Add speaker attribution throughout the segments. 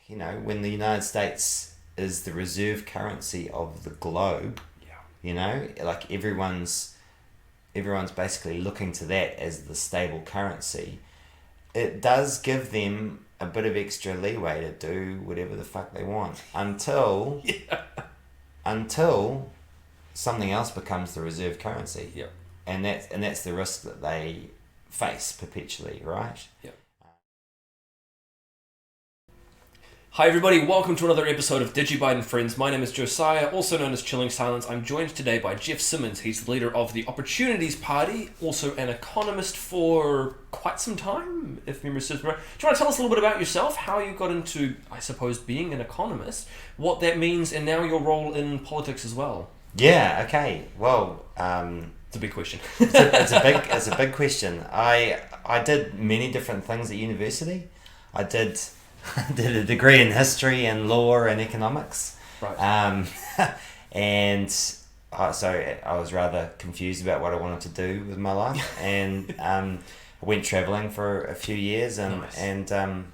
Speaker 1: when the United States is the reserve currency of the globe, like everyone's basically looking to that as the stable currency, it does give them a bit of extra leeway to do whatever the fuck they want until something else becomes the reserve currency.
Speaker 2: Yeah.
Speaker 1: And that's the risk that they face perpetually, right?
Speaker 2: Yeah. Hi everybody, welcome to another episode of DigiByte and Friends. My name is Josiah, also known as Chilling Silence. I'm joined today by Geoff Simmons. He's the leader of the Opportunities Party, also an economist for quite some time, if memory serves me right. Do you want to tell us a little bit about yourself, how you got into, I suppose, being an economist, what that means, and now your role in politics as well?
Speaker 1: Yeah, okay. Well,
Speaker 2: it's a big question.
Speaker 1: it's a big question. I did many different things at university. I did a degree in history and law and economics.
Speaker 2: Right.
Speaker 1: So I was rather confused about what I wanted to do with my life, and I went travelling for a few years, and
Speaker 2: Nice.
Speaker 1: and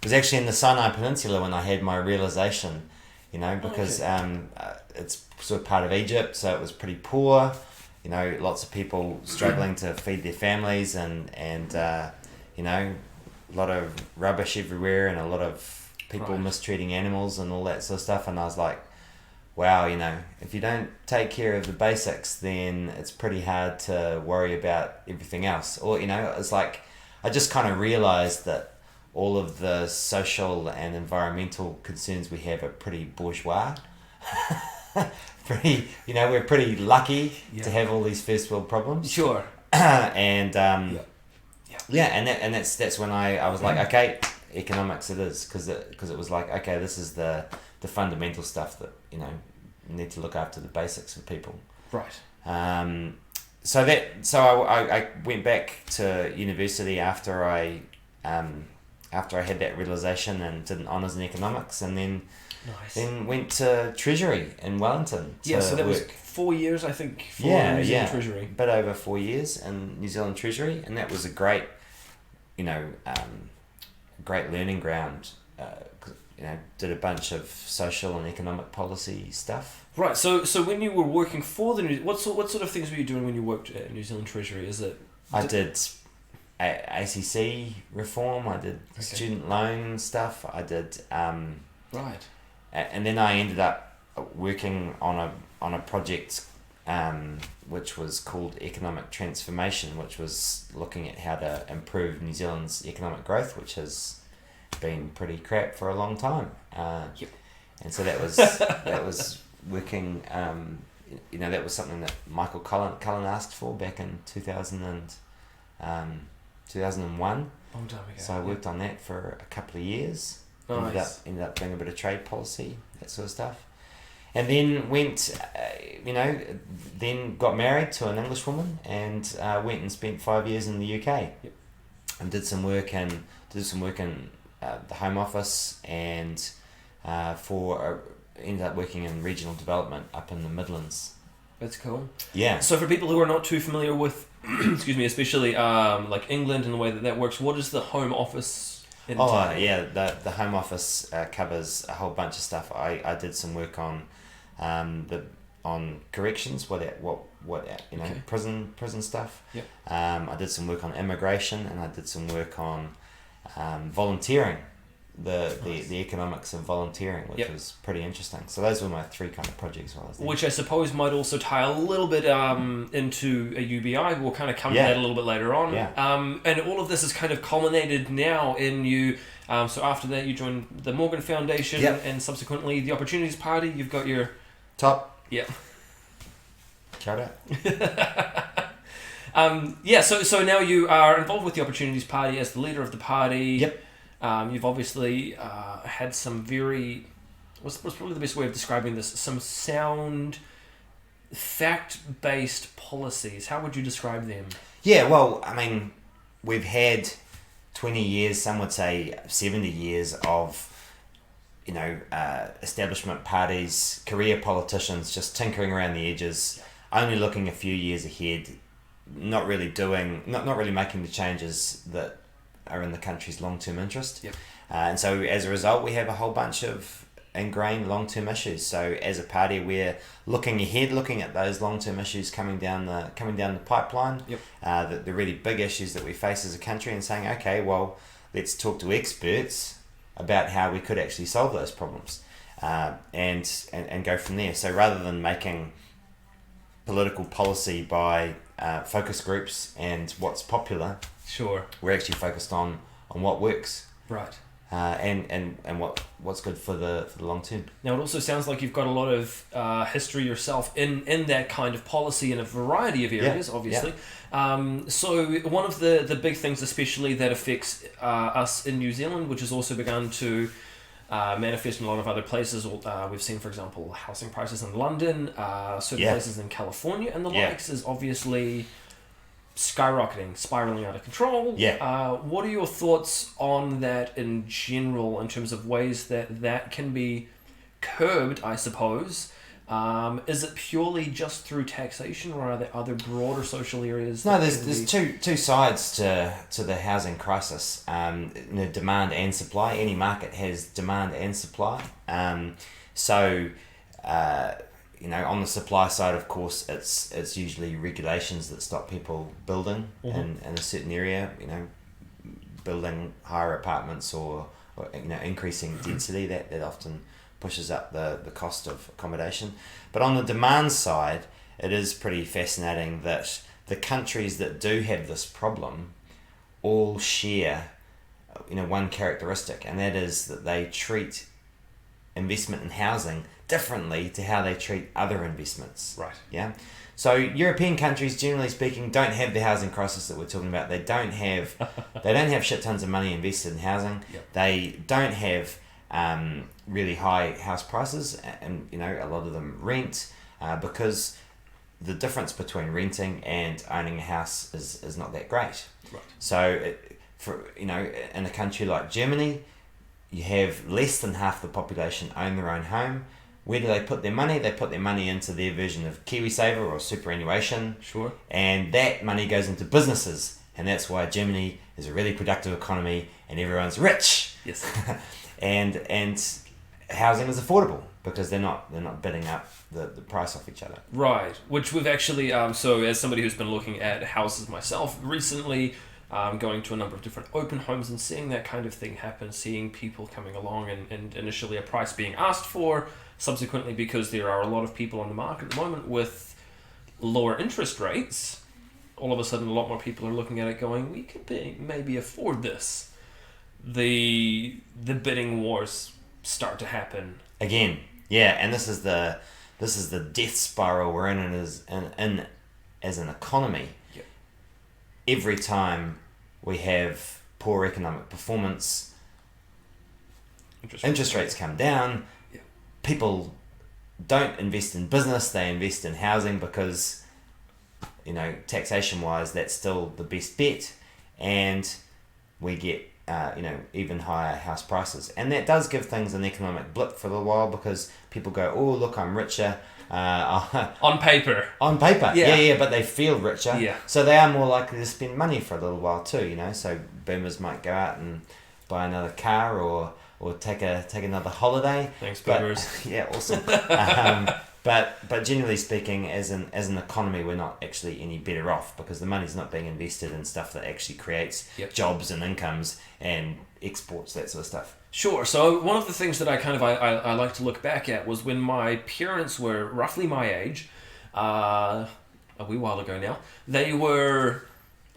Speaker 1: was actually in the Sinai Peninsula when I had my realization, because it's sort of part of Egypt, so it was pretty poor, lots of people struggling to feed their families, and a lot of rubbish everywhere and a lot of people mistreating animals and all that sort of stuff. And I was like, wow, if you don't take care of the basics, then it's pretty hard to worry about everything else. Or, it's like, I just kind of realized that all of the social and environmental concerns we have are pretty bourgeois. We're pretty lucky to have all these first world problems.
Speaker 2: Sure.
Speaker 1: And that's when I was like, okay, economics it is, because it was like, okay, this is the fundamental stuff that you need to look after the basics of people.
Speaker 2: Right.
Speaker 1: So I went back to university after I had that realization and did an honours in economics, and then went to Treasury in Wellington.
Speaker 2: So that was 4 years, I think, for the New Zealand Treasury.
Speaker 1: A bit over 4 years in New Zealand Treasury, and that was a great, great learning ground. Did a bunch of social and economic policy stuff.
Speaker 2: Right. So when you were working for the what sort of things were you doing when you worked at New Zealand Treasury?
Speaker 1: I did ACC reform. I did student loan stuff. I did.
Speaker 2: Right.
Speaker 1: And then I ended up working on a project which was called Economic Transformation, which was looking at how to improve New Zealand's economic growth, which has been pretty crap for a long time.
Speaker 2: Yep.
Speaker 1: And so that was working. That was something that Michael Cullen asked for back in 2001.
Speaker 2: Long time ago.
Speaker 1: So I worked on that for a couple of years.
Speaker 2: Nice.
Speaker 1: Ended up doing a bit of trade policy, that sort of stuff. And then went, then got married to an English woman, and went and spent 5 years in the UK.
Speaker 2: Yep.
Speaker 1: And did some work in the Home Office, and ended up working in regional development up in the Midlands.
Speaker 2: That's cool.
Speaker 1: Yeah.
Speaker 2: So for people who are not too familiar with, excuse me, especially like England and the way that works, what is the Home Office?
Speaker 1: The Home Office covers a whole bunch of stuff. I did some work on corrections, prison stuff.
Speaker 2: Yep.
Speaker 1: I did some work on immigration, and I did some work on volunteering, the economics of volunteering, which was pretty interesting. So those were my three kind of projects while I was there.
Speaker 2: Which I suppose might also tie a little bit into a UBI. We'll kind of come to that a little bit later on.
Speaker 1: Yeah.
Speaker 2: And all of this has kind of culminated now in you. So after that, you joined the Morgan Foundation, and subsequently the Opportunities Party. You've got your
Speaker 1: top.
Speaker 2: Yeah.
Speaker 1: Shout out.
Speaker 2: So now you are involved with the Opportunities Party as the leader of the party.
Speaker 1: Yep.
Speaker 2: You've obviously had some very, what's probably the best way of describing this, some sound, fact-based policies. How would you describe them?
Speaker 1: Yeah, well, I mean, we've had 20 years, some would say 70 years of, establishment parties, career politicians just tinkering around the edges, only looking a few years ahead, not really making the changes that are in the country's long-term interest.
Speaker 2: Yep.
Speaker 1: And so as a result, we have a whole bunch of ingrained long-term issues. So as a party, we're looking ahead, looking at those long-term issues coming down the pipeline, the really big issues that we face as a country, and saying, okay, well, let's talk to experts about how we could actually solve those problems, and go from there. So rather than making political policy by focus groups and what's popular, we're actually focused on what works,
Speaker 2: right?
Speaker 1: And what's good for the long term.
Speaker 2: Now, it also sounds like you've got a lot of history yourself in that kind of policy in a variety of areas, obviously. So one of the big things, especially that affects us in New Zealand, which has also begun to manifest in a lot of other places. We've seen, for example, housing prices in London, certain places in California, and the likes, is obviously skyrocketing, spiraling out of control. What are your thoughts on that in general, in terms of ways that can be curbed, I suppose? Is it purely just through taxation, or are there other broader social areas?
Speaker 1: No, there's two sides to the housing crisis. Demand and supply. Any market has demand and supply. On the supply side, of course, it's usually regulations that stop people building in a certain area. Building higher apartments or increasing density that often pushes up the cost of accommodation. But on the demand side, it is pretty fascinating that the countries that do have this problem all share one characteristic, and that is that they treat investment in housing differently to how they treat other investments.
Speaker 2: Right.
Speaker 1: Yeah. So European countries, generally speaking, don't have the housing crisis that we're talking about. They don't have shit tons of money invested in housing. They don't have really high house prices, and a lot of them rent because the difference between renting and owning a house is not that great.
Speaker 2: Right.
Speaker 1: So in a country like Germany, you have less than half the population own their own home. Where do they put their money? They put their money into their version of KiwiSaver or superannuation.
Speaker 2: Sure. And
Speaker 1: that money goes into businesses, and that's why Germany is a really productive economy and everyone's rich.
Speaker 2: Yes.
Speaker 1: and housing is affordable because they're not bidding up the price off each other.
Speaker 2: Right. Which we've actually so as somebody who's been looking at houses myself recently, going to a number of different open homes and seeing that kind of thing happen, seeing people coming along and initially a price being asked for, subsequently, because there are a lot of people on the market at the moment with lower interest rates, all of a sudden a lot more people are looking at it going, we could maybe afford this. The bidding wars start to happen
Speaker 1: again. And this is the death spiral we're in as an economy. Every time we have poor economic performance, interest rates come down. People don't invest in business, they invest in housing because, taxation wise, that's still the best bet, and we get, even higher house prices. And that does give things an economic blip for a little while because people go, oh, look, I'm richer.
Speaker 2: On paper.
Speaker 1: But they feel richer.
Speaker 2: Yeah.
Speaker 1: So they are more likely to spend money for a little while too, So boomers might go out and buy another car or take another holiday.
Speaker 2: Thanks, boomers.
Speaker 1: Awesome. But generally speaking, as an economy, we're not actually any better off because the money's not being invested in stuff that actually creates jobs and incomes and exports, that sort of stuff.
Speaker 2: Sure. So one of the things that I like to look back at was when my parents were roughly my age, a wee while ago now. They were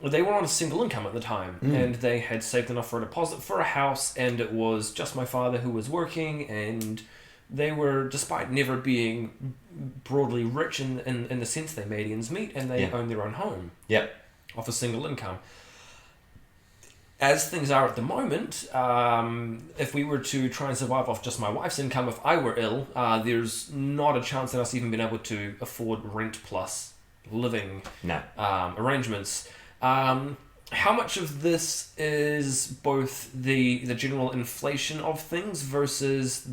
Speaker 2: on a single income at the time, and they had saved enough for a deposit for a house, and it was just my father who was working, and they were, despite never being broadly rich in the sense they made ends meet, and they owned their own home off a single income. As things are at the moment, if we were to try and survive off just my wife's income, if I were ill, there's not a chance that us even being able to afford rent plus living arrangements. How much of this is both the general inflation of things versus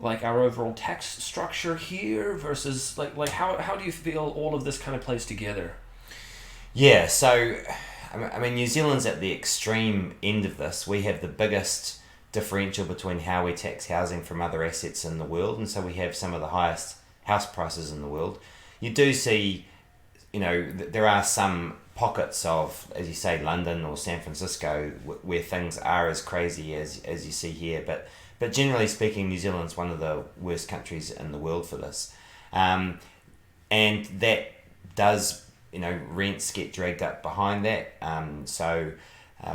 Speaker 2: our overall tax structure here versus how do you feel all of this kind of plays together?
Speaker 1: So I mean, New Zealand's at the extreme end of this. We have the biggest differential between how we tax housing from other assets in the world, and so we have some of the highest house prices in the world. You do see, there are some pockets of, as you say, London or San Francisco where things are as crazy as you see here, but generally speaking, New Zealand's one of the worst countries in the world for this, and that does, rents get dragged up behind that. So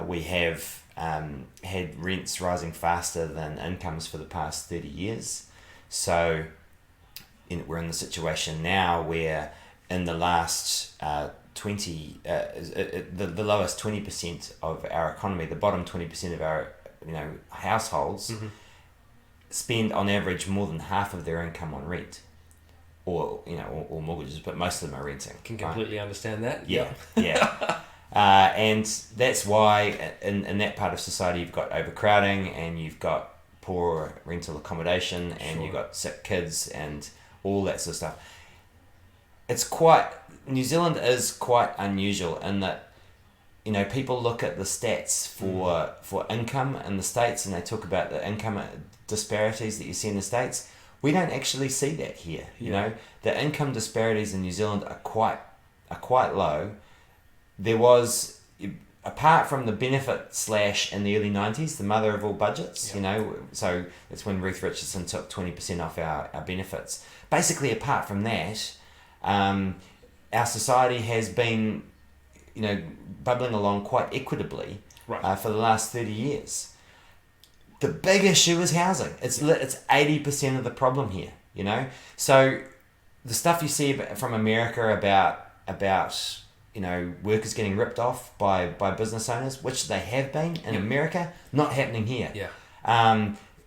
Speaker 1: we have had rents rising faster than incomes for the past 30 years. So we're in the situation now where in the last 20, the lowest 20% of our economy, the bottom 20% of our households spend on average more than half of their income on rent. Or mortgages, but most of them are renting.
Speaker 2: Can completely understand that.
Speaker 1: Yeah. And that's why in that part of society you've got overcrowding and you've got poor rental accommodation and you've got sick kids and all that sort of stuff. New Zealand is quite unusual in that, people look at the stats for income in the States and they talk about the income disparities that you see in the States. We don't actually see that here. The income disparities in New Zealand are quite low. There was, apart from the benefit slash in the early 90s, the mother of all budgets, so that's when Ruth Richardson took 20% off our benefits. Basically, apart from that, our society has been, bubbling along quite equitably for the last 30 years. The big issue is housing. It's 80% of the problem here, So the stuff you see from America about workers getting ripped off by business owners, which they have been in America, not happening here.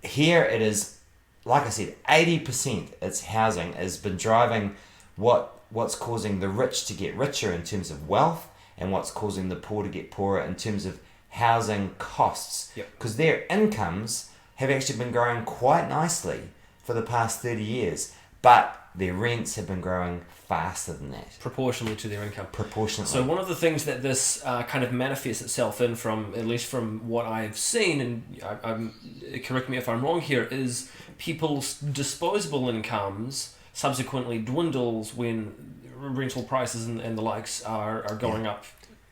Speaker 1: Here it is, like I said, 80%. It's housing has been driving what's causing the rich to get richer in terms of wealth, and what's causing the poor to get poorer in terms of housing costs, because their incomes have actually been growing quite nicely for the past 30 years, but their rents have been growing faster than that.
Speaker 2: Proportionally to their income.
Speaker 1: Proportionally.
Speaker 2: So one of the things that this kind of manifests itself in, from at least from what I've seen, and I'm correct me if I'm wrong here, is people's disposable incomes subsequently dwindles when rental prices and the likes are going up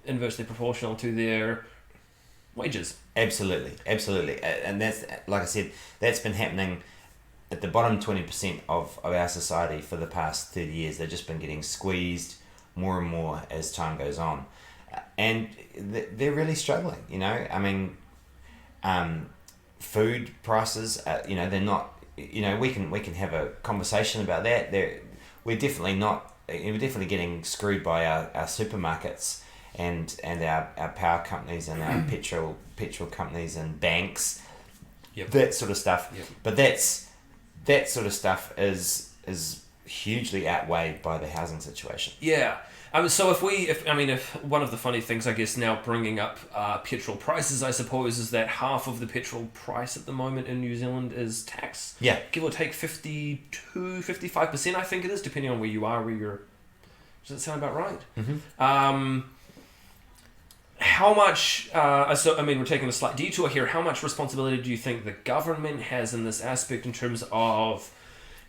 Speaker 2: inversely proportional to their wages. Absolutely.
Speaker 1: And that's, like I said, that's been happening at the bottom 20% of our society for the past 30 years. They've just been getting squeezed more and more as time goes on. And they're really struggling, I mean, food prices, they're not, we can have a conversation about that. We're definitely getting screwed by our supermarkets and our power companies and our petrol companies and banks, that sort of stuff. But that sort of stuff is hugely outweighed by the housing situation.
Speaker 2: So if one of the funny things, I guess, now bringing up petrol prices, I suppose, is that half of the petrol price at the moment in New Zealand is tax. Give or take 55%, I think it is, depending on where you are, does that sound about right? How much, we're taking a slight detour here, how much responsibility do you think the government has in this aspect in terms of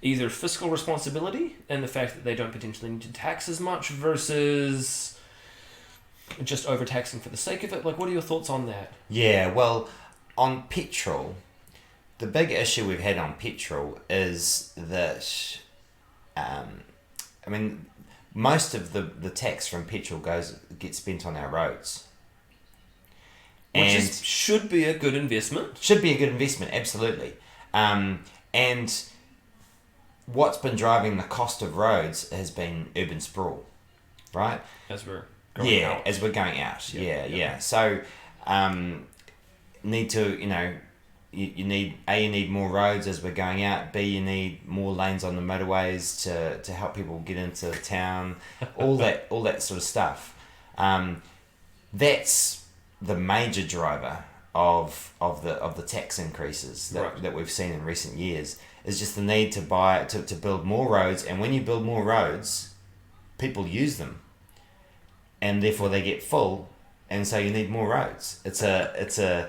Speaker 2: either fiscal responsibility and the fact that they don't potentially need to tax as much versus just overtaxing for the sake of it? Like, what are your thoughts on that?
Speaker 1: Yeah, well, on petrol, the big issue we've had on petrol is that, most of the tax from petrol gets spent on our roads.
Speaker 2: Which should be a good investment.
Speaker 1: Should be a good investment, absolutely. And what's been driving the cost of roads has been urban sprawl, right?
Speaker 2: As we're going out.
Speaker 1: As we're going out. Yeah. So, need to, you need more roads as we're going out. B, you need more lanes on the motorways to help people get into town. All that sort of stuff. That's the major driver of the tax increases that we've seen in recent years, is just the need to build more roads. And when you build more roads, people use them, and therefore they get full, and so you need more roads. It's a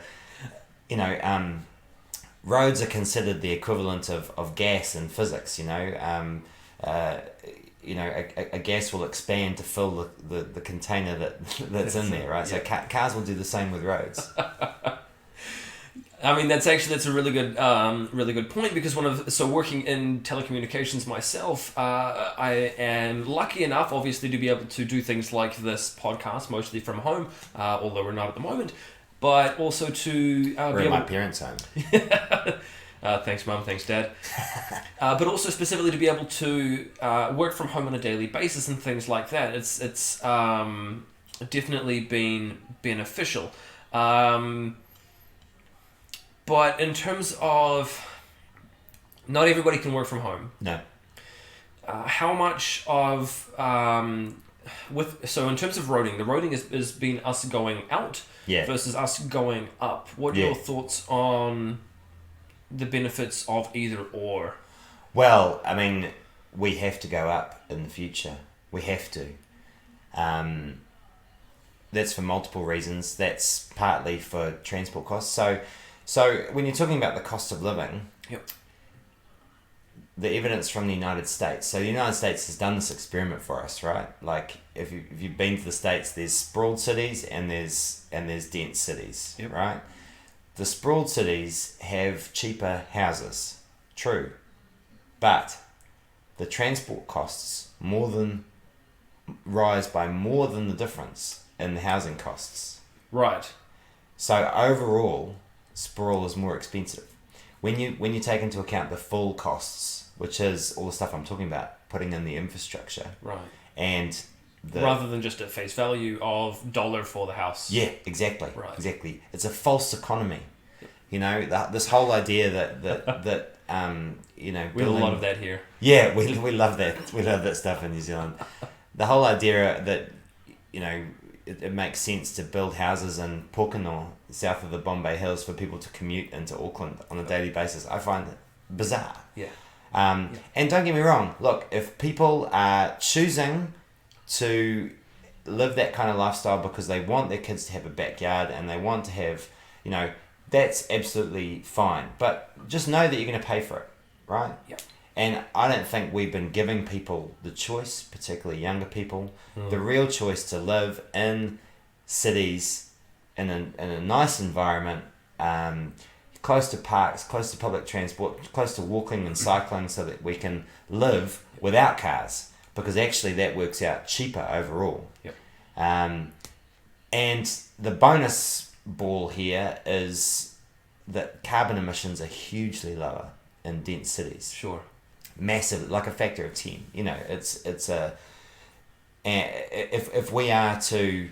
Speaker 1: roads are considered the equivalent of gas in physics. A gas will expand to fill the container that's in there, right? So cars will do the same with roads.
Speaker 2: I mean, that's a really good point, because working in telecommunications myself, I am lucky enough, obviously, to be able to do things like this podcast mostly from home, although we're not at the moment, but also to
Speaker 1: we're at my parents' home.
Speaker 2: Thanks, Mum. Thanks, Dad. But also specifically to be able to work from home on a daily basis and things like that. It's definitely been beneficial. But in terms of, not everybody can work from home.
Speaker 1: No.
Speaker 2: How much of so in terms of roading, the roading is been us going out versus us going up. What are your thoughts on the benefits of either or?
Speaker 1: Well, I mean, we have to go up in the future. We have to. That's for multiple reasons. That's partly for transport costs. So when you're talking about the cost of living, the evidence from the United States. So the United States has done this experiment for us, right? Like if you've been to the States, there's sprawled cities and there's dense cities, right? The sprawled cities have cheaper houses, true, but the transport costs rise by more than the difference in the housing costs.
Speaker 2: Right.
Speaker 1: So overall, sprawl is more expensive. When you take into account the full costs, which is all the stuff I'm talking about, putting in the infrastructure,
Speaker 2: right,
Speaker 1: and
Speaker 2: rather than just at face value of dollar for the house.
Speaker 1: Yeah, exactly.
Speaker 2: Right.
Speaker 1: Exactly. It's a false economy. This whole idea that
Speaker 2: we have a lot of that here.
Speaker 1: Yeah, we love that. We love that stuff in New Zealand. The whole idea that it makes sense to build houses in Pōkeno, south of the Bombay Hills, for people to commute into Auckland on a daily basis, I find bizarre.
Speaker 2: Yeah.
Speaker 1: And don't get me wrong, look, if people are choosing to live that kind of lifestyle because they want their kids to have a backyard and they want to have, that's absolutely fine. But just know that you're going to pay for it, right?
Speaker 2: Yeah.
Speaker 1: And I don't think we've been giving people the choice, particularly younger people, the real choice to live in cities in a nice environment, close to parks, close to public transport, close to walking and cycling, so that we can live without cars, because actually that works out cheaper overall.
Speaker 2: Yep.
Speaker 1: And the bonus ball here is that carbon emissions are hugely lower in dense cities.
Speaker 2: Sure.
Speaker 1: Massive, like a factor of 10. It's a, if we are to,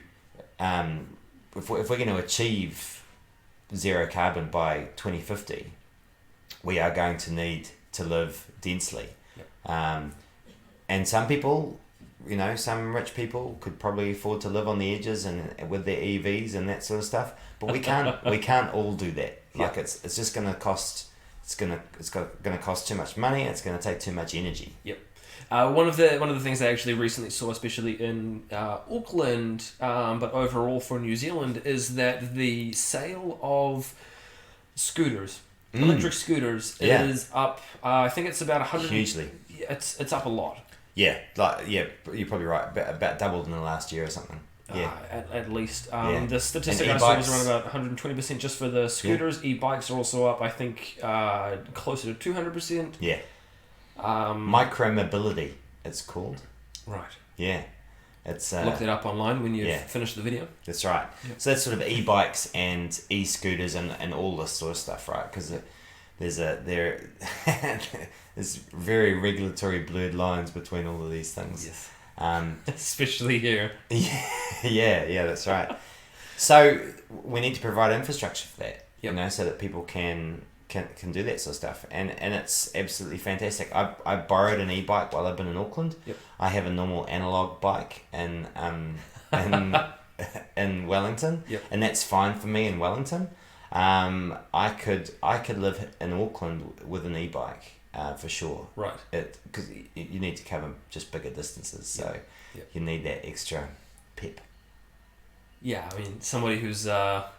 Speaker 1: if we're going to achieve zero carbon by 2050, we are going to need to live densely.
Speaker 2: Yep.
Speaker 1: And some people, some rich people could probably afford to live on the edges and with their EVs and that sort of stuff. But we can't all do that. Like it's just going to cost. It's going to cost too much money. It's going to take too much energy.
Speaker 2: Yep. One of the things I actually recently saw, especially in Auckland, but overall for New Zealand, is that the sale of scooters, electric scooters, is up. I think it's about 100.
Speaker 1: Hugely.
Speaker 2: It's up a lot.
Speaker 1: Yeah, you're probably right. About doubled in the last year or something. Yeah,
Speaker 2: at least. The statistic I saw was around about 120% just for the scooters. Yeah. E-bikes are also up, I think, closer to 200%.
Speaker 1: Yeah. Micromobility, it's called.
Speaker 2: Right.
Speaker 1: Yeah. It's
Speaker 2: look that up online when you finish the video.
Speaker 1: That's right. Yep. So that's sort of e-bikes and e-scooters and all this sort of stuff, right? Because there's very regulatory blurred lines between all of these things.
Speaker 2: Yes. Especially here.
Speaker 1: Yeah, that's right. So we need to provide infrastructure for that, so that people can do that sort of stuff, and it's absolutely fantastic. I borrowed an e-bike while I've been in Auckland.
Speaker 2: Yep.
Speaker 1: I have a normal analog bike in Wellington,
Speaker 2: yep.
Speaker 1: and that's fine for me in Wellington. I could live in Auckland with an e-bike. For sure.
Speaker 2: Right.
Speaker 1: Because you need to cover just bigger distances, so you need that extra pep.
Speaker 2: yeah, I mean, somebody who's not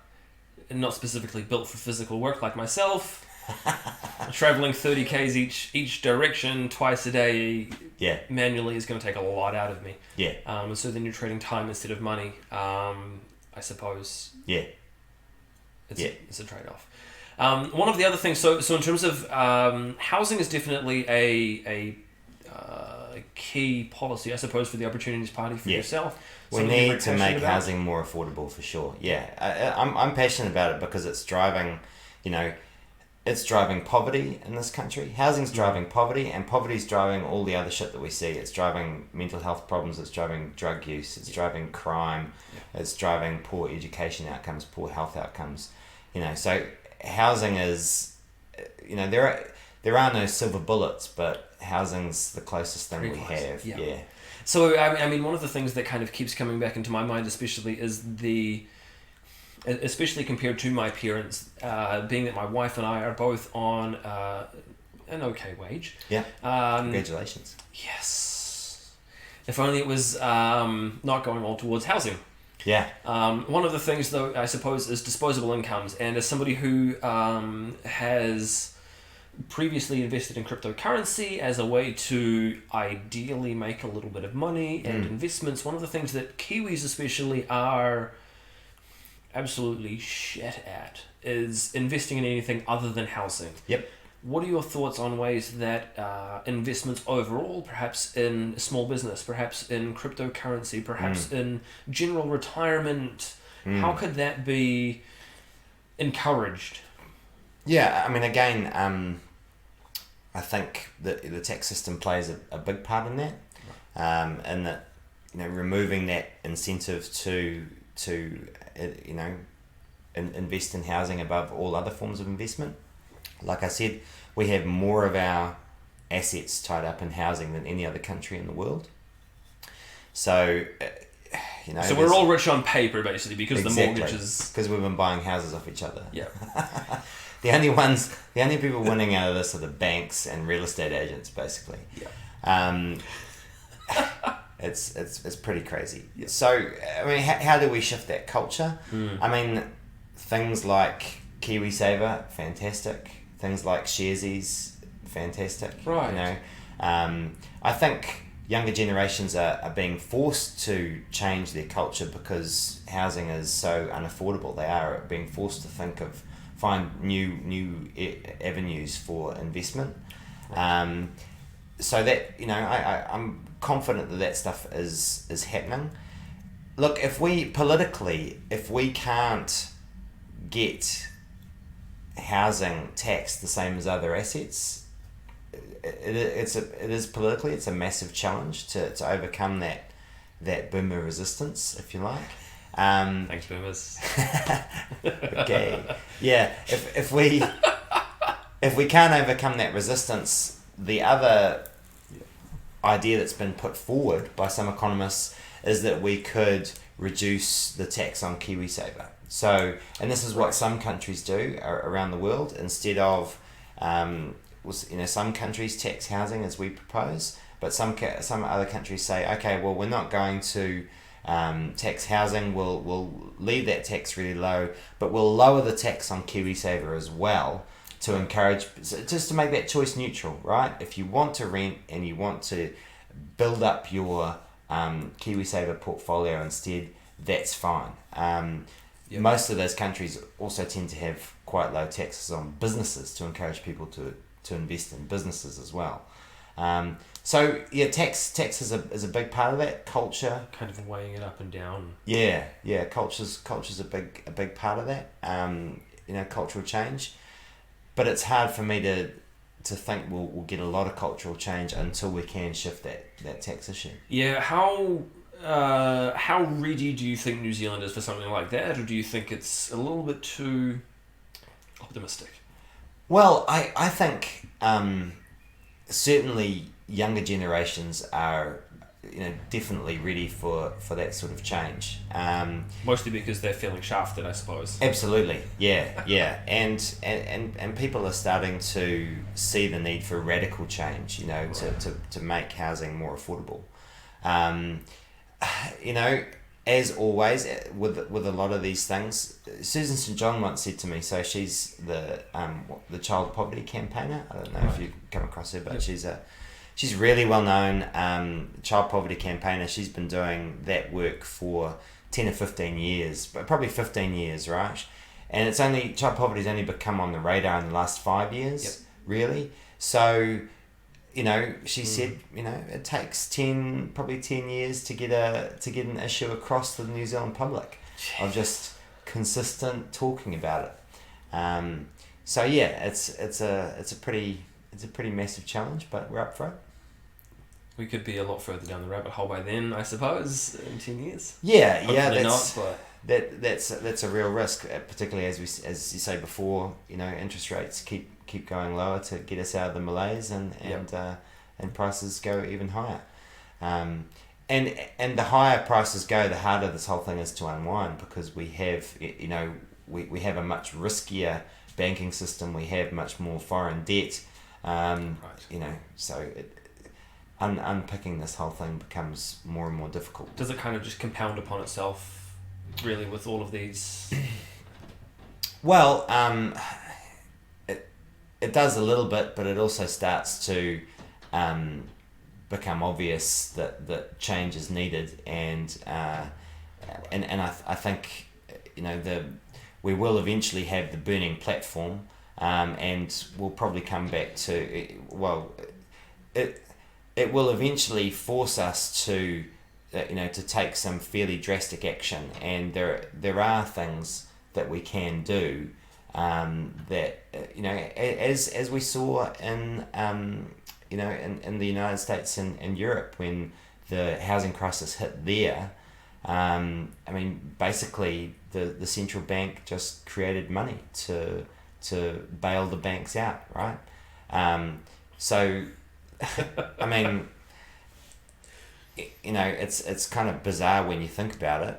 Speaker 2: specifically built for physical work like myself, traveling 30 k's each direction twice a day manually is going to take a lot out of me.
Speaker 1: Yeah.
Speaker 2: And so then you're trading time instead of money, I suppose.
Speaker 1: Yeah.
Speaker 2: It's a trade-off. One of the other things, so in terms of housing is definitely a key policy, I suppose, for the Opportunities Party for yourself.
Speaker 1: We need to make housing more affordable for sure. Yeah, I'm passionate about it because it's driving, it's driving poverty in this country. Housing's driving poverty, and poverty's driving all the other shit that we see. It's driving mental health problems. It's driving drug use. It's driving crime. It's driving poor education outcomes, poor health outcomes. So housing is, there are no silver bullets, but housing's the closest thing we have. Yeah.
Speaker 2: So, I mean, one of the things that kind of keeps coming back into my mind, especially, is especially compared to my parents, being that my wife and I are both on an okay wage.
Speaker 1: Yeah. Congratulations.
Speaker 2: Yes. If only it was not going all towards housing.
Speaker 1: Yeah.
Speaker 2: One of the things, though, I suppose, is disposable incomes. And as somebody who has previously invested in cryptocurrency as a way to ideally make a little bit of money and investments, one of the things that Kiwis especially are absolutely shit at is investing in anything other than housing.
Speaker 1: Yep.
Speaker 2: What are your thoughts on ways that investments overall, perhaps in small business, perhaps in cryptocurrency, perhaps in general retirement, how could that be encouraged?
Speaker 1: Yeah, I mean, again, I think that the tax system plays a big part in that, and that removing that incentive to invest in housing above all other forms of investment. Like I said, we have more of our assets tied up in housing than any other country in the world. So,
Speaker 2: So we're all rich on paper, basically, because the mortgages...
Speaker 1: Because we've been buying houses off each other.
Speaker 2: Yeah.
Speaker 1: The only people winning out of this are the banks and real estate agents, basically.
Speaker 2: Yeah.
Speaker 1: It's pretty crazy. Yeah. So, I mean, how do we shift that culture? I mean, things like KiwiSaver, fantastic. Things like Sharesies, fantastic.
Speaker 2: Right.
Speaker 1: I think younger generations are being forced to change their culture because housing is so unaffordable. They are being forced to find new avenues for investment. So that I'm confident that stuff is happening. Look, if we can't get housing taxed the same as other assets, it is politically it's a massive challenge to overcome that boomer resistance, if you like.
Speaker 2: Thanks, boomers.
Speaker 1: Okay. Yeah. If we can't overcome that resistance, the other idea that's been put forward by some economists is that we could reduce the tax on KiwiSaver. So, and this is what some countries do around the world. Instead of, some countries tax housing as we propose, but some other countries say, okay, well, we're not going to tax housing. We'll leave that tax really low, but we'll lower the tax on KiwiSaver as well to encourage, just to make that choice neutral, right? If you want to rent and you want to build up your KiwiSaver portfolio instead, that's fine. Most of those countries also tend to have quite low taxes on businesses to encourage people to invest in businesses as well. So yeah, tax is a big part of that. Culture,
Speaker 2: kind of weighing it up and down.
Speaker 1: Yeah, culture's a big part of that. Cultural change, but it's hard for me to think we'll get a lot of cultural change until we can shift that tax issue.
Speaker 2: Yeah, how ready do you think New Zealand is for something like that, or do you think it's a little bit too optimistic?
Speaker 1: Well, I think certainly younger generations are definitely ready for that sort of change.
Speaker 2: Mostly because they're feeling shafted, I suppose.
Speaker 1: Absolutely, yeah, and people are starting to see the need for radical change. To make housing more affordable. as always, with a lot of these things, Susan St John once said to me. So she's the child poverty campaigner. I don't know if you've come across her, but she's really well known child poverty campaigner. She's been doing that work for 10 or 15 years, but probably 15 years, right? And child poverty's only become on the radar in the last 5 years, really. So, she said, it takes probably 10 years to get an issue across to the New Zealand public of just consistent talking about it. So yeah, it's a pretty massive challenge, but we're up for it.
Speaker 2: We could be a lot further down the rabbit hole by then, I suppose, in 10 years.
Speaker 1: Yeah,
Speaker 2: Hopefully
Speaker 1: that's a real risk, particularly as you say before. Interest rates keep going lower to get us out of the malaise, and prices go even higher. And the higher prices go, the harder this whole thing is to unwind, because we have we have a much riskier banking system. We have much more foreign debt. So unpicking this whole thing becomes more and more difficult.
Speaker 2: Does it kind of just compound upon itself, really, with all of these?
Speaker 1: Well, it does a little bit, but it also starts to become obvious that change is needed, and I think we will eventually have the burning platform, and we'll probably come back to it will eventually force us to take some fairly drastic action, and there are things that we can do that as we saw in in the United States and Europe when the housing crisis hit there. Basically the central bank just created money to bail the banks out, right? It's kind of bizarre when you think about it,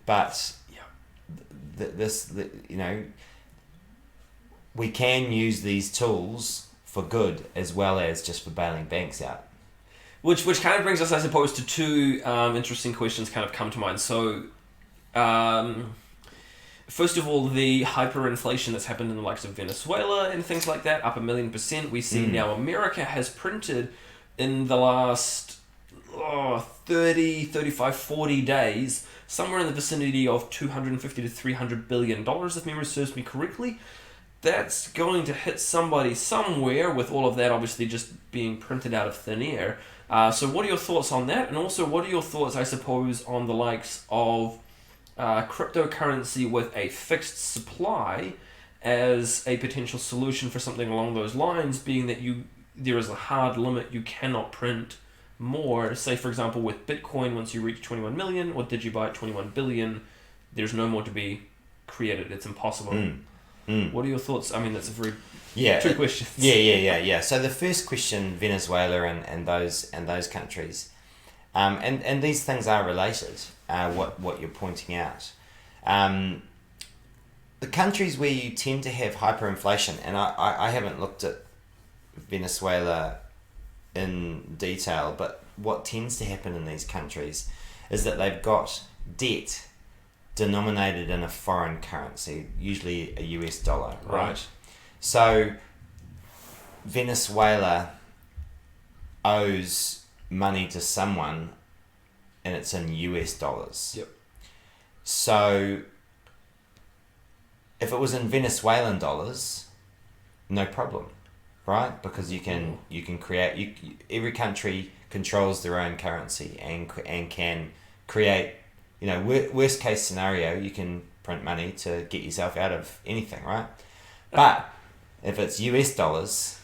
Speaker 1: but we can use these tools for good as well as just for bailing banks out.
Speaker 2: Which kind of brings us, I suppose, to two interesting questions kind of come to mind. So, first of all, the hyperinflation that's happened in the likes of Venezuela and things like that, up 1,000,000%. We see now America has printed in the last 30, 35, 40 days, somewhere in the vicinity of $250 to $300 billion, if memory serves me correctly. That's going to hit somebody somewhere, with all of that obviously just being printed out of thin air. So what are your thoughts on that? And also, what are your thoughts, I suppose, on the likes of cryptocurrency with a fixed supply as a potential solution for something along those lines, being that there is a hard limit, you cannot print more. Say, for example, with Bitcoin, once you reach 21 million, or DigiByte 21 billion, there's no more to be created. It's impossible. What are your thoughts? That's a very two questions.
Speaker 1: Yeah. So the first question, Venezuela and those countries, and these things are related. What you're pointing out, the countries where you tend to have hyperinflation, and I haven't looked at Venezuela in detail, but what tends to happen in these countries is that they've got debt denominated in a foreign currency, usually a US dollar, right? So Venezuela owes money to someone and it's in US dollars.
Speaker 2: Yep.
Speaker 1: So if it was in Venezuelan dollars, no problem, right? Because you can create, every country controls their own currency and can create, worst case scenario, you can print money to get yourself out of anything, right? But if it's US dollars,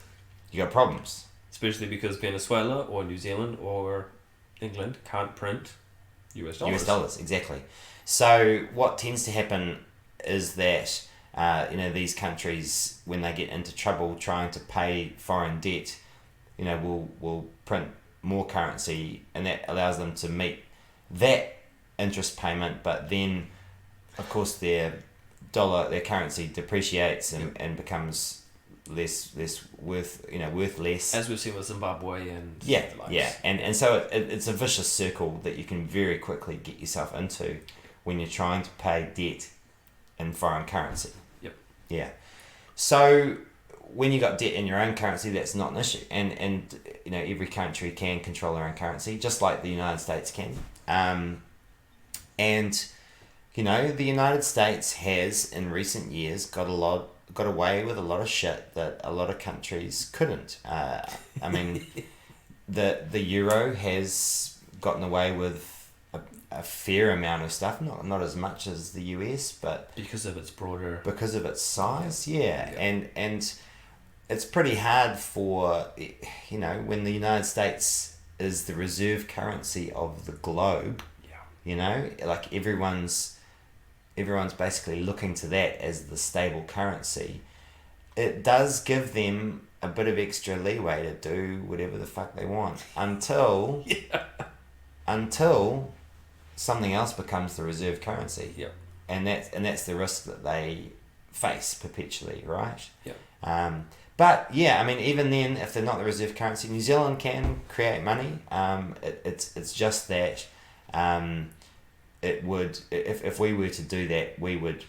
Speaker 1: you got problems.
Speaker 2: Especially because Venezuela or New Zealand or England can't print US dollars.
Speaker 1: US dollars, exactly. So what tends to happen is that these countries, when they get into trouble trying to pay foreign debt, will print more currency, and that allows them to meet that interest payment. But then, of course, their currency depreciates and becomes worth less.
Speaker 2: As we've seen with Zimbabwe and
Speaker 1: Yeah,
Speaker 2: the likes.
Speaker 1: yeah, and so it's a vicious circle that you can very quickly get yourself into when you're trying to pay debt in foreign currency.
Speaker 2: Yep.
Speaker 1: Yeah. So when you got debt in your own currency, that's not an issue, and every country can control their own currency, just like the United States can. And the United States has in recent years got away with a lot of shit that a lot of countries couldn't. I mean, the euro has gotten away with a fair amount of stuff, not as much as the US, but
Speaker 2: because of its size,
Speaker 1: yeah. And it's pretty hard for when the United States is the reserve currency of the globe. Like everyone's basically looking to that as the stable currency. It does give them a bit of extra leeway to do whatever the fuck they want until something else becomes the reserve currency.
Speaker 2: Yep.
Speaker 1: And that's the risk that they face perpetually, right?
Speaker 2: Yep.
Speaker 1: But yeah, I mean, even then, if they're not the reserve currency, New Zealand can create money. It's just that it would, if we were to do that, we would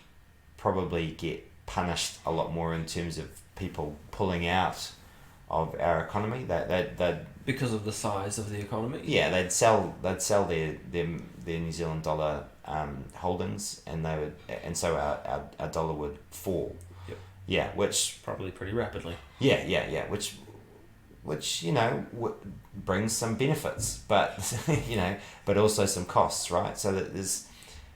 Speaker 1: probably get punished a lot more in terms of people pulling out of our economy. They'd
Speaker 2: because of the size of the economy.
Speaker 1: Yeah, they'd sell their New Zealand dollar holdings, and so our dollar would fall.
Speaker 2: Yep.
Speaker 1: Yeah, which
Speaker 2: probably pretty rapidly.
Speaker 1: Yeah, which brings some benefits, but but also some costs, right? So that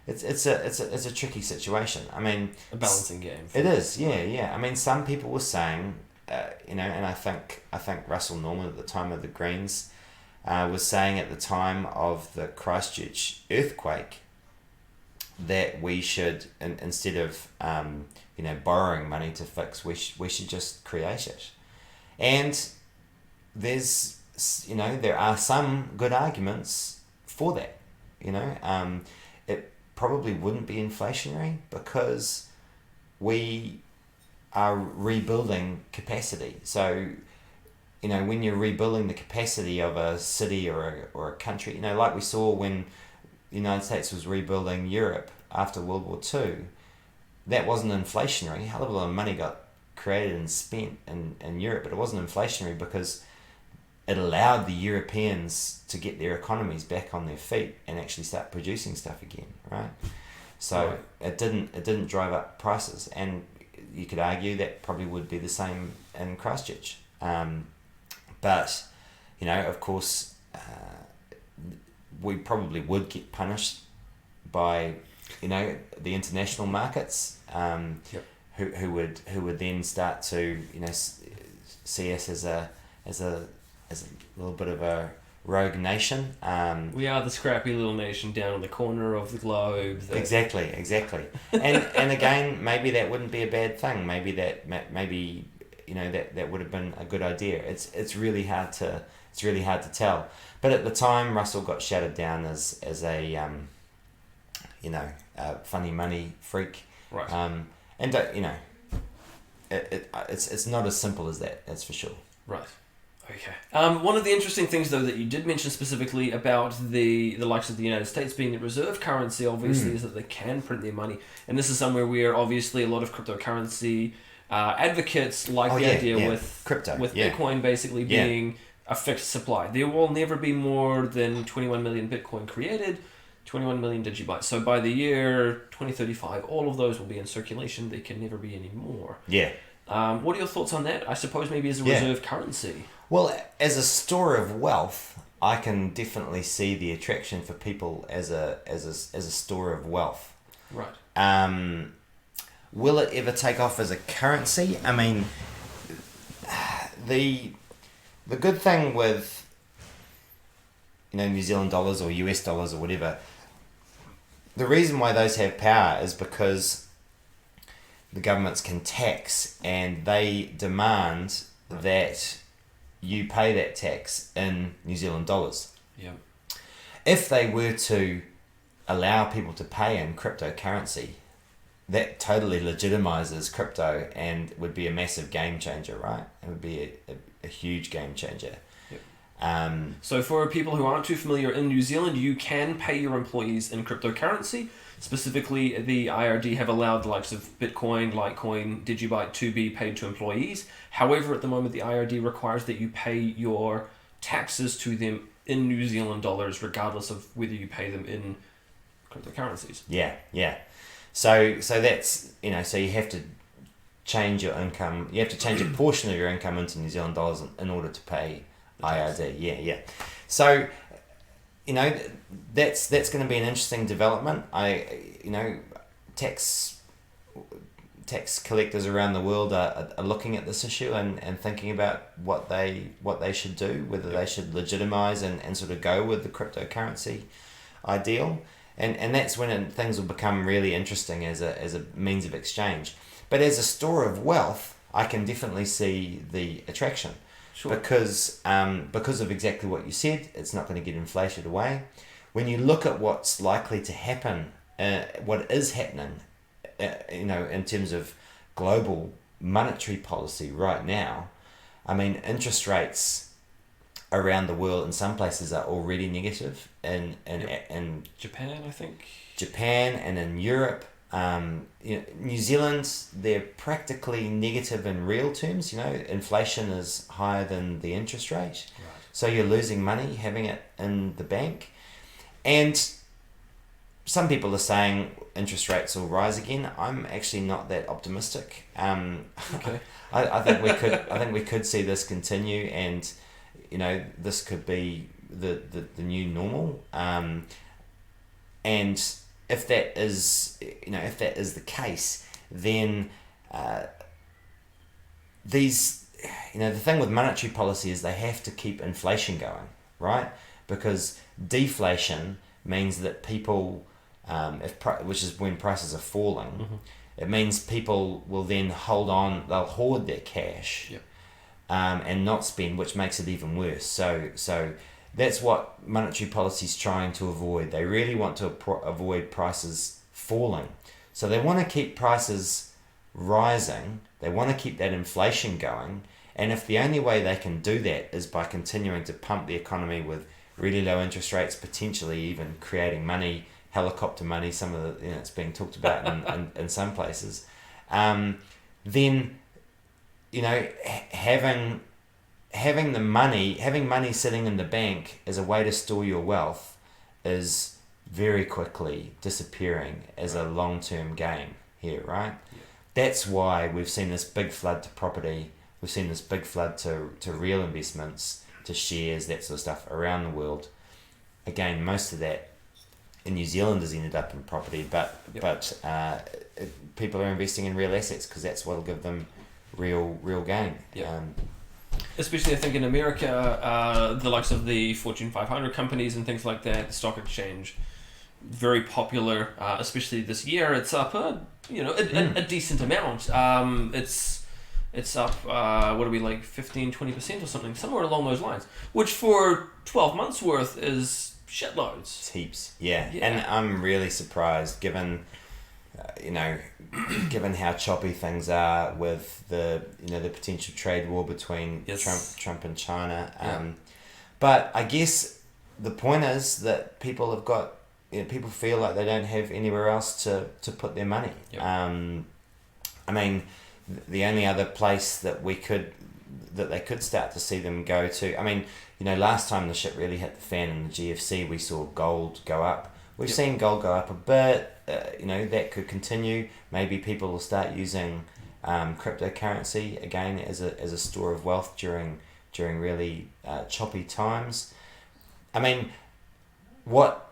Speaker 1: it's a tricky situation. I mean,
Speaker 2: a balancing game.
Speaker 1: It is, yeah. I mean, some people were saying, and I think Russell Norman at the time of the Greens was saying at the time of the Christchurch earthquake that we should, instead of borrowing money to fix, we should just create it. And there are some good arguments for that. It probably wouldn't be inflationary because we are rebuilding capacity. So, when you're rebuilding the capacity of a city or a country, like we saw when the United States was rebuilding Europe after World War II, that wasn't inflationary. A hell of a lot of money got created and spent in Europe, but it wasn't inflationary because it allowed the Europeans to get their economies back on their feet and actually start producing stuff again, right? So it didn't drive up prices, and you could argue that probably would be the same in Christchurch. But of course, we probably would get punished by the international markets.
Speaker 2: Yep.
Speaker 1: Who would then start to see us as a little bit of a rogue nation.
Speaker 2: We are the scrappy little nation down in the corner of the globe.
Speaker 1: Exactly. And again, maybe that wouldn't be a bad thing. Maybe that would have been a good idea. It's really hard to tell. But at the time, Russell got shouted down as a funny money freak.
Speaker 2: Right.
Speaker 1: And it's not as simple as that. That's for sure.
Speaker 2: Right. Okay. One of the interesting things, though, that you did mention specifically about the likes of the United States being the reserve currency, obviously, is that they can print their money. And this is somewhere where, obviously, a lot of cryptocurrency advocates like the idea with
Speaker 1: crypto,
Speaker 2: with Bitcoin basically being a fixed supply. There will never be more than 21 million Bitcoin created, 21 million DigiBytes. So by the year 2035, all of those will be in circulation. There can never be any more.
Speaker 1: Yeah.
Speaker 2: What are your thoughts on that? I suppose maybe as a reserve currency.
Speaker 1: Well, as a store of wealth, I can definitely see the attraction for people as a store of wealth.
Speaker 2: Right.
Speaker 1: Will it ever take off as a currency? I mean, the good thing with New Zealand dollars or US dollars or whatever, the reason why those have power is because the governments can tax, and they demand that you pay that tax in New Zealand dollars.
Speaker 2: Yeah.
Speaker 1: If they were to allow people to pay in cryptocurrency, that totally legitimizes crypto and would be a massive game changer, right? It would be a huge game changer.
Speaker 2: So for people who aren't too familiar, in New Zealand, you can pay your employees in cryptocurrency. Specifically, the IRD have allowed the likes of Bitcoin, Litecoin, DigiByte to be paid to employees. However, at the moment, the IRD requires that you pay your taxes to them in New Zealand dollars, regardless of whether you pay them in cryptocurrencies.
Speaker 1: Yeah. So that's, so you have to change your income. You have to change a portion of your income into New Zealand dollars in order to pay IRD. Yeah. So, that's going to be an interesting development. Tax collectors around the world are looking at this issue and thinking about what they should do, whether they should legitimize and sort of go with the cryptocurrency ideal. And that's when things will become really interesting as a means of exchange. But as a store of wealth, I can definitely see the attraction.
Speaker 2: Sure.
Speaker 1: Because of exactly what you said, it's not going to get inflated away. When you look at what's likely to happen, what is happening, in terms of global monetary policy right now, I mean, interest rates around the world in some places are already negative. In
Speaker 2: Japan, I think.
Speaker 1: Japan and in Europe. New Zealand, they're practically negative in real terms. Inflation is higher than the interest rate. Right. So you're losing money having it in the bank. And some people are saying interest rates will rise again. I'm actually not that optimistic.
Speaker 2: Okay.
Speaker 1: I think we could see this continue, and this could be the new normal. And if that is the case, then the thing with monetary policy is they have to keep inflation going, right? Because deflation means that people, which is when prices are falling, mm-hmm. It means people will then they'll hoard their cash,
Speaker 2: yep.
Speaker 1: And not spend, which makes it even worse. So that's what monetary policy is trying to avoid. They really want to avoid prices falling. So they want to keep prices rising. They want to keep that inflation going. And if the only way they can do that is by continuing to pump the economy with really low interest rates, potentially even creating money, helicopter money, some of the, it's being talked about in some places, then, having money sitting in the bank as a way to store your wealth is very quickly disappearing as a long-term game here, right? Yeah. That's why we've seen this big flood to property. We've seen this big flood to real investments, to shares, that sort of stuff around the world. Again, most of that in New Zealand has ended up in property, but people are investing in real assets because that's what will give them real gain.
Speaker 2: Yep. Especially, I think, in America, the likes of the Fortune 500 companies and things like that, the stock exchange, very popular. Especially this year, it's up a decent amount. It's up, 15-20% or something, somewhere along those lines, which for 12 months worth is shitloads.
Speaker 1: It's heaps, yeah. And I'm really surprised given given how choppy things are with the potential trade war between Trump and China. But I guess the point is that people have got people feel like they don't have anywhere else to put their money. Yep. I mean, the only other place that they could start to see them go to. I mean, last time the shit really hit the fan in the GFC, we saw gold go up. We've seen gold go up a bit. That could continue. Maybe people will start using cryptocurrency again as a store of wealth during really choppy times. I mean, what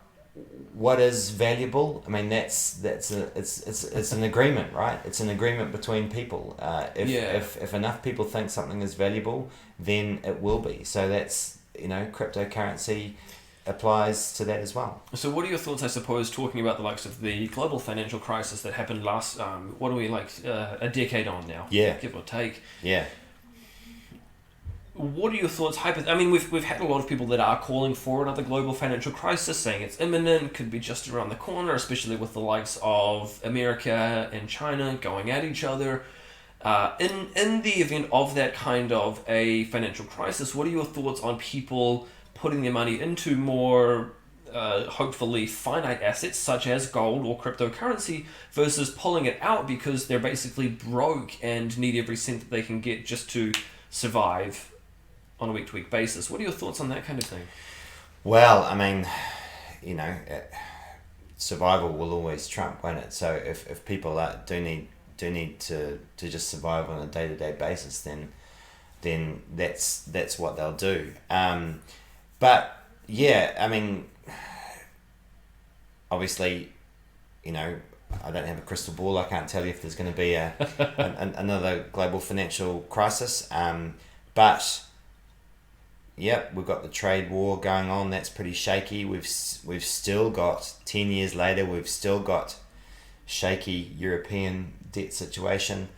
Speaker 1: is valuable? I mean, it's an agreement, right? It's an agreement between people. If enough people think something is valuable, then it will be. So that's cryptocurrency applies to that as well.
Speaker 2: So what are your thoughts, I suppose, talking about the likes of the global financial crisis that happened last, a decade on now?
Speaker 1: Yeah.
Speaker 2: Give or take.
Speaker 1: Yeah.
Speaker 2: what are your thoughts? I mean, we've had a lot of people that are calling for another global financial crisis, saying it's imminent, could be just around the corner, especially with the likes of America and China going at each other. In the event of that kind of a financial crisis, what are your thoughts on people putting their money into more hopefully finite assets such as gold or cryptocurrency versus pulling it out because they're basically broke and need every cent that they can get just to survive on a week-to-week basis? What are your thoughts on that kind of thing?
Speaker 1: Well, I mean, survival will always trump, won't it? So if people do need to just survive on a day-to-day basis, then that's what they'll do. But yeah, I mean, obviously, I don't have a crystal ball. I can't tell you if there's going to be another global financial crisis. But yep, we've got the trade war going on. That's pretty shaky. We've still got 10 years later. We've still got shaky European debt situation.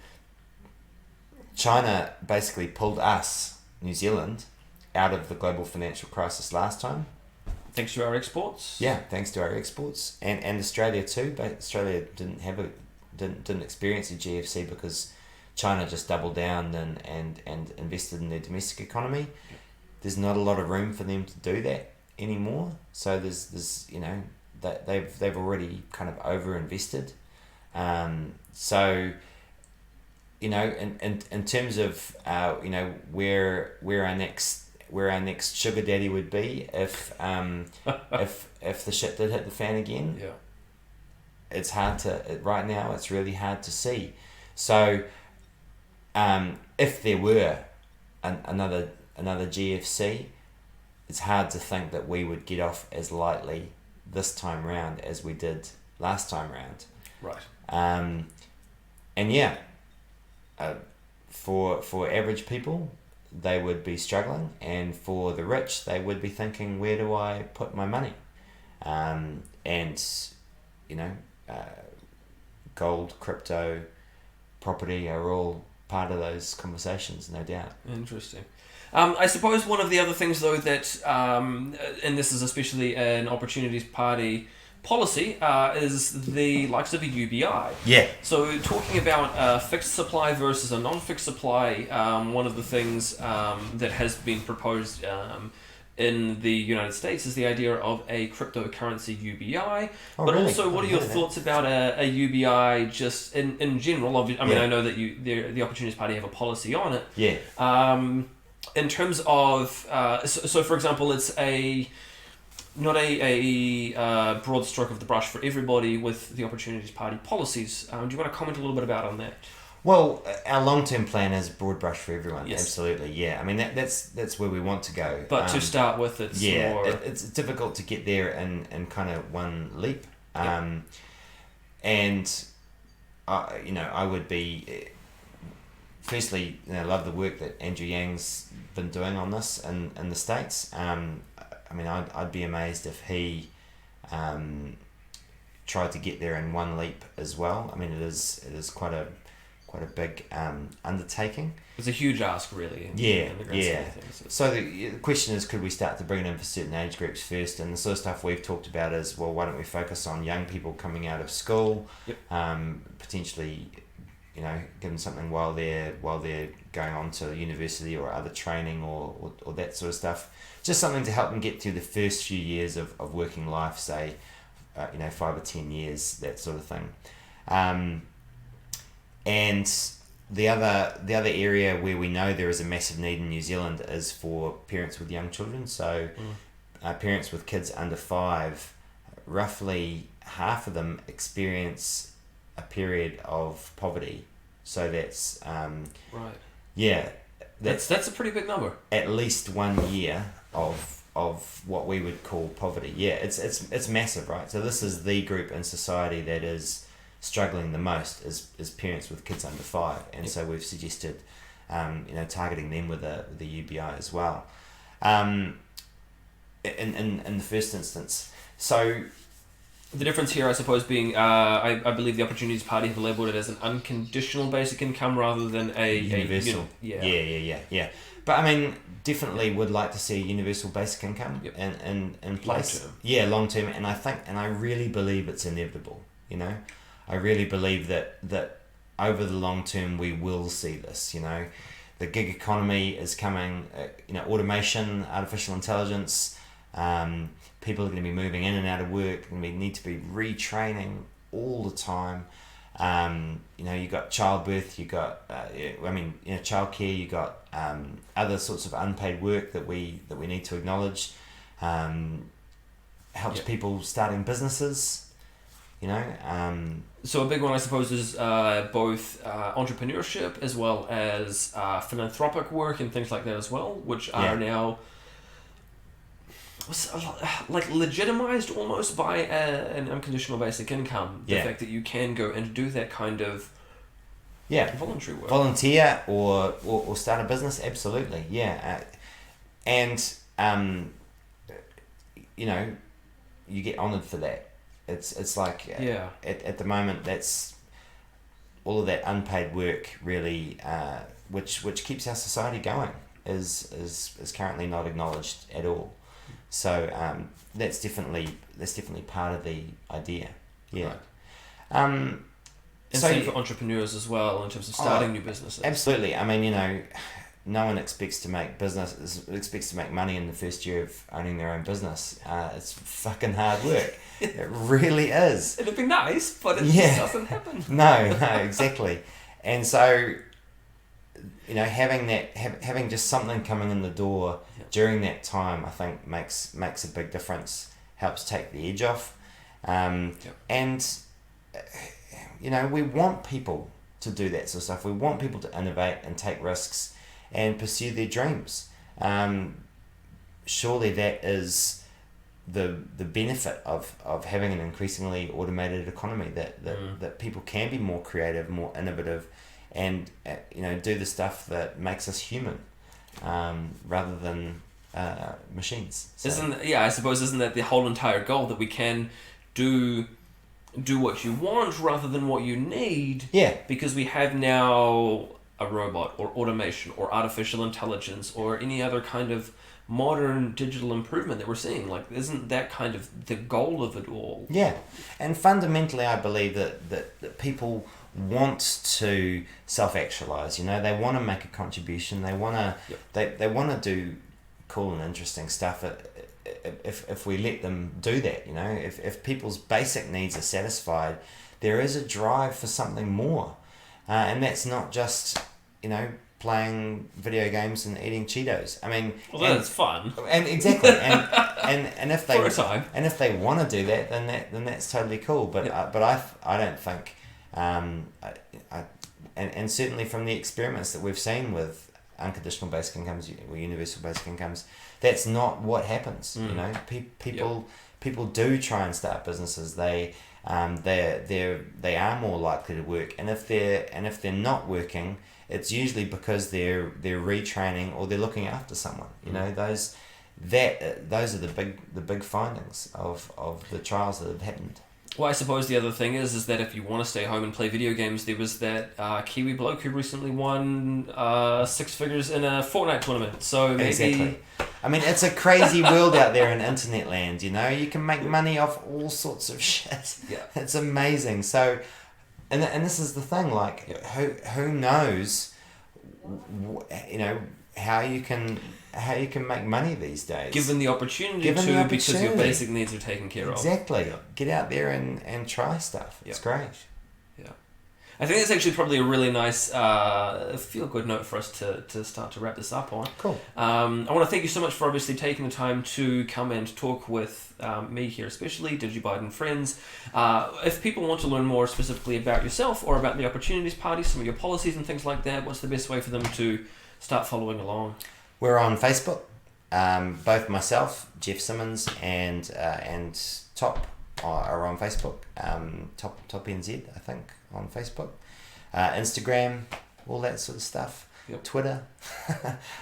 Speaker 1: China basically pulled us, New Zealand, out of the global financial crisis last time.
Speaker 2: Thanks to our exports.
Speaker 1: Yeah, thanks to our exports, and Australia too. But Australia didn't experience a GFC because China just doubled down and invested in their domestic economy. Yeah. There's not a lot of room for them to do that anymore. So there's that they've already kind of overinvested. So in terms of where our next sugar daddy would be if the shit did hit the fan again.
Speaker 2: Yeah.
Speaker 1: It's hard to right now. It's really hard to see. So, if there were another GFC, it's hard to think that we would get off as lightly this time round as we did last time round.
Speaker 2: Right.
Speaker 1: And yeah, for average people, they would be struggling, and for the rich, they would be thinking, where do I put my money? Gold, crypto, property are all part of those conversations, no doubt.
Speaker 2: Interesting. I suppose one of the other things, though, that, and this is especially an Opportunities Party policy, is the likes of a UBI.
Speaker 1: Yeah.
Speaker 2: So talking about a fixed supply versus a non-fixed supply, one of the things that has been proposed in the United States is the idea of a cryptocurrency UBI. But really? Also, what are your thoughts about a UBI just in general? I know that the Opportunities Party have a policy on it.
Speaker 1: Yeah.
Speaker 2: In terms of, so for example, it's not a broad stroke of the brush for everybody with the Opportunities Party policies. Do you want to comment a little bit about on that?
Speaker 1: Well, our long-term plan is broad brush for everyone.
Speaker 2: Yes.
Speaker 1: Absolutely, yeah. I mean, that's where we want to go.
Speaker 2: But to start with, it's more...
Speaker 1: it's difficult to get there in kind of one leap.
Speaker 2: Yep.
Speaker 1: And, I would be... Firstly, I love the work that Andrew Yang's been doing on this in the States. I'd be amazed if he tried to get there in one leap as well. I mean, it is quite a big undertaking.
Speaker 2: It's a huge ask, really. In the grand scheme of things. So
Speaker 1: the question is, could we start to bring it in for certain age groups first? And the sort of stuff we've talked about is, well, why don't we focus on young people coming out of school,
Speaker 2: yep.
Speaker 1: Potentially, give them something while they're going on to university or other training or that sort of stuff. Just something to help them get through the first few years of working life, say, 5 or 10 years, that sort of thing. And the other area where we know there is a massive need in New Zealand is for parents with young children. So parents with kids under 5, roughly half of them experience a period of poverty. So that's
Speaker 2: right.
Speaker 1: Yeah,
Speaker 2: that's a pretty big number.
Speaker 1: At least 1 year of what we would call poverty. Yeah, it's massive, right? So this is the group in society that is struggling the most is parents with kids under 5, and yep. So we've suggested targeting them with the UBI as well. In the first instance, so
Speaker 2: The difference here, I suppose, being I believe the Opportunities Party have labelled it as an unconditional basic income rather than a
Speaker 1: universal. Yeah. But I mean, definitely would like to see a universal basic income in place.
Speaker 2: Long term.
Speaker 1: Yeah, long term, and I really believe it's inevitable. You know, I really believe that over the long term we will see this. You know, the gig economy is coming. Automation, artificial intelligence. People are going to be moving in and out of work, and we need to be retraining all the time. You got childbirth, you got childcare, you got other sorts of unpaid work that we need to acknowledge. Helps people starting businesses.
Speaker 2: So a big one, I suppose, is both entrepreneurship as well as philanthropic work and things like that as well, which are now like legitimized almost by an unconditional basic income. The fact that you can go and do that kind of voluntary work,
Speaker 1: volunteer or start a business, absolutely, and you get honoured for that. It's like at the moment that's all of that unpaid work really, which keeps our society going, is currently not acknowledged at all. So that's definitely part of the idea. Yeah.
Speaker 2: Right. And same for entrepreneurs as well in terms of starting new businesses.
Speaker 1: Absolutely. I mean, no one expects to make money in the first year of owning their own business. It's fucking hard work. It really is.
Speaker 2: It'd be nice, but it just doesn't happen.
Speaker 1: No, exactly. And so, having just something coming in the door during that time, I think makes a big difference. Helps take the edge off, and we want people to do that sort of stuff. We want people to innovate and take risks and pursue their dreams. Surely that is the benefit of having an increasingly automated economy, that people can be more creative, more innovative, and do the stuff that makes us human, rather than machines. So.
Speaker 2: Isn't that the whole entire goal, that we can do what you want rather than what you need?
Speaker 1: Yeah.
Speaker 2: Because we have now a robot or automation or artificial intelligence or any other kind of modern digital improvement that we're seeing. Like, isn't that kind of the goal of it all?
Speaker 1: Yeah. And fundamentally, I believe that people want to self-actualize. They want to make a contribution. They want to they want to do cool and interesting stuff if we let them do that. If people's basic needs are satisfied, there is a drive for something more, and that's not just playing video games and eating Cheetos. I mean,
Speaker 2: that's fun.
Speaker 1: And exactly, and if they
Speaker 2: for a time.
Speaker 1: and if they want to do that, then that's totally cool. But I don't think, and certainly from the experiments that we've seen with unconditional basic incomes or universal basic incomes, that's not what happens. People do try and start businesses. They are more likely to work, and if they're not working, it's usually because they're retraining or they're looking after someone. Those are the big findings of the trials that have happened.
Speaker 2: Well, I suppose the other thing is that if you want to stay home and play video games, there was that Kiwi bloke who recently won 6 figures in a Fortnite tournament. So maybe...
Speaker 1: Exactly. I mean, it's a crazy world out there in internet land. You can make money off all sorts of shit.
Speaker 2: Yeah.
Speaker 1: It's amazing. So, and this is the thing. Like, who knows? How you can make money these days.
Speaker 2: Given the opportunity because your basic needs are taken care of.
Speaker 1: Exactly. Yeah. Get out there and try stuff. It's great.
Speaker 2: Yeah. I think that's actually probably a really nice feel-good note for us to start to wrap this up on.
Speaker 1: Cool.
Speaker 2: I want to thank you so much for obviously taking the time to come and talk with me here, especially DigiByte and Friends. If people want to learn more specifically about yourself or about the Opportunities Party, some of your policies and things like that, what's the best way for them to start following along?
Speaker 1: We're on Facebook. Both myself, Geoff Simmons, and Top are on Facebook. Top NZ, I think, on Facebook. Instagram, all that sort of stuff.
Speaker 2: Yep.
Speaker 1: Twitter.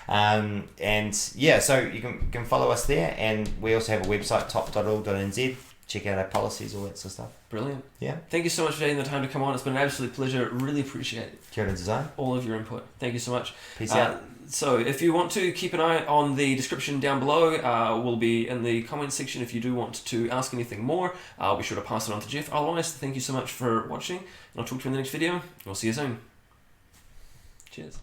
Speaker 1: So you can follow us there, and we also have a website, top.org.nz, check out our policies, all that sort of stuff.
Speaker 2: Brilliant.
Speaker 1: Yeah.
Speaker 2: Thank you so much for taking the time to come on. It's been an absolute pleasure. Really appreciate it.
Speaker 1: Kia ora design.
Speaker 2: All of your input. Thank you so much.
Speaker 1: Peace out.
Speaker 2: So if you want to keep an eye on the description down below, we'll be in the comments section if you do want to ask anything more. I'll be sure to pass it on to Geoff. Otherwise, thank you so much for watching, and I'll talk to you in the next video. We'll see you soon. Cheers.